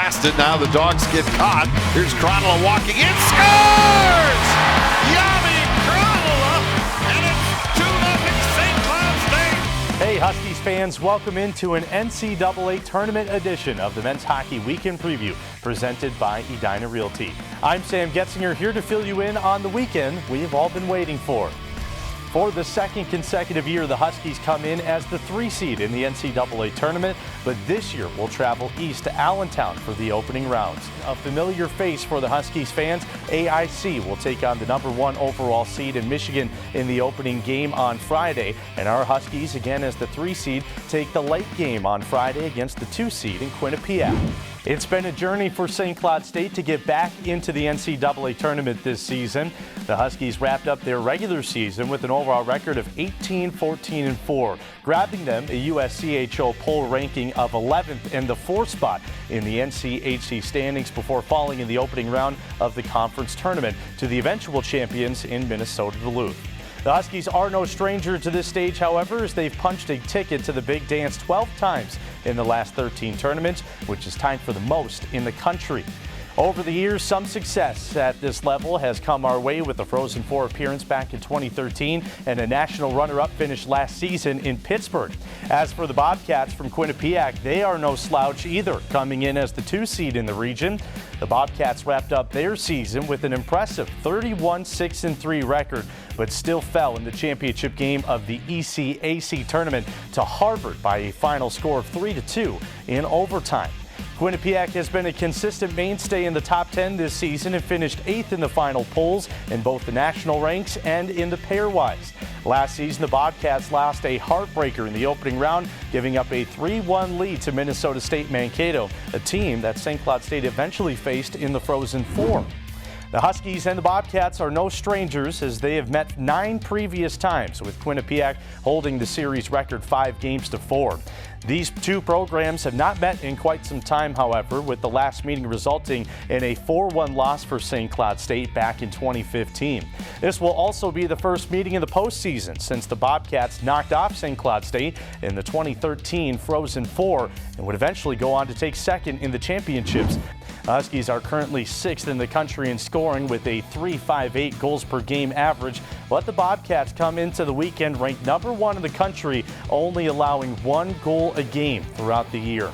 blasted. Now the Dogs get caught. Here's Cronulla walking in. Scores! Yami Cronulla! And it's 2-0 St. Cloud State. Hey Huskies fans, welcome into an NCAA tournament edition of the Men's Hockey Weekend Preview presented by Edina Realty. I'm Sam Getzinger, here to fill you in on the weekend we've all been waiting for. For the second consecutive year, the Huskies come in as the 3 seed in the NCAA tournament, but this year will travel east to Allentown for the opening rounds. A familiar face for the Huskies fans, AIC will take on the #1 overall seed in Michigan in the opening game on Friday, and our Huskies, again as the 3 seed, take the late game on Friday against the 2 seed in Quinnipiac. It's been a journey for St. Cloud State to get back into the NCAA tournament this season. The Huskies wrapped up their regular season with an overall record of 18-14-4, grabbing them a USCHO poll ranking of 11th and the 4th spot in the NCHC standings before falling in the opening round of the conference tournament to the eventual champions in Minnesota Duluth. The Huskies are no stranger to this stage, however, as they've punched a ticket to the big dance 12 times in the last 13 tournaments, which is tied for the most in the country. Over the years, some success at this level has come our way with the Frozen Four appearance back in 2013 and a national runner-up finish last season in Pittsburgh. As for the Bobcats from Quinnipiac, they are no slouch either, coming in as the 2 seed in the region. The Bobcats wrapped up their season with an impressive 31-6-3 record, but still fell in the championship game of the ECAC tournament to Harvard by a final score of 3-2 in overtime. Quinnipiac has been a consistent mainstay in the top 10 this season and finished 8th in the final polls in both the national ranks and in the pairwise. Last season, the Bobcats lost a heartbreaker in the opening round, giving up a 3-1 lead to Minnesota State Mankato, a team that St. Cloud State eventually faced in the Frozen Four. The Huskies and the Bobcats are no strangers as they have met 9 previous times, with Quinnipiac holding the series record 5-4. These 2 programs have not met in quite some time, however, with the last meeting resulting in a 4-1 loss for St. Cloud State back in 2015. This will also be the first meeting in the postseason since the Bobcats knocked off St. Cloud State in the 2013 Frozen Four and would eventually go on to take second in the championships. The Huskies are currently 6th in the country in scoring with a .358 goals per game average, but the Bobcats come into the weekend ranked #1 in the country, only allowing 1 goal a game throughout the year.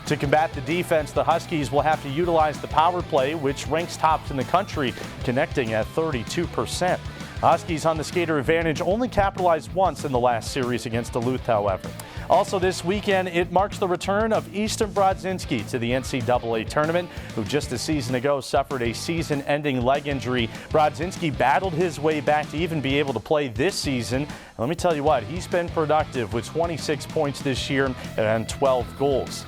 To combat the defense, the Huskies will have to utilize the power play, which ranks tops in the country, connecting at 32%. Huskies on the skater advantage only capitalized once in the last series against Duluth, however. Also this weekend, it marks the return of Easton Brodzinski to the NCAA tournament, who just a season ago suffered a season-ending leg injury. Brodzinski battled his way back to even be able to play this season. And let me tell you what, he's been productive with 26 points this year and 12 goals.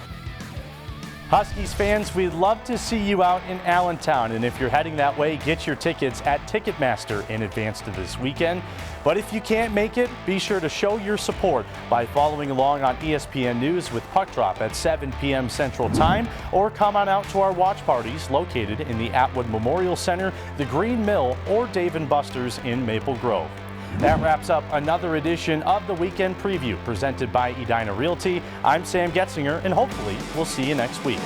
Huskies fans, we'd love to see you out in Allentown, and if you're heading that way, get your tickets at Ticketmaster in advance to this weekend. But if you can't make it, be sure to show your support by following along on ESPN News with Puck Drop at 7 p.m. Central Time, or come on out to our watch parties located in the Atwood Memorial Center, the Green Mill, or Dave & Buster's in Maple Grove. That wraps up another edition of the Weekend Preview presented by Edina Realty. I'm Sam Getzinger, and hopefully we'll see you next week.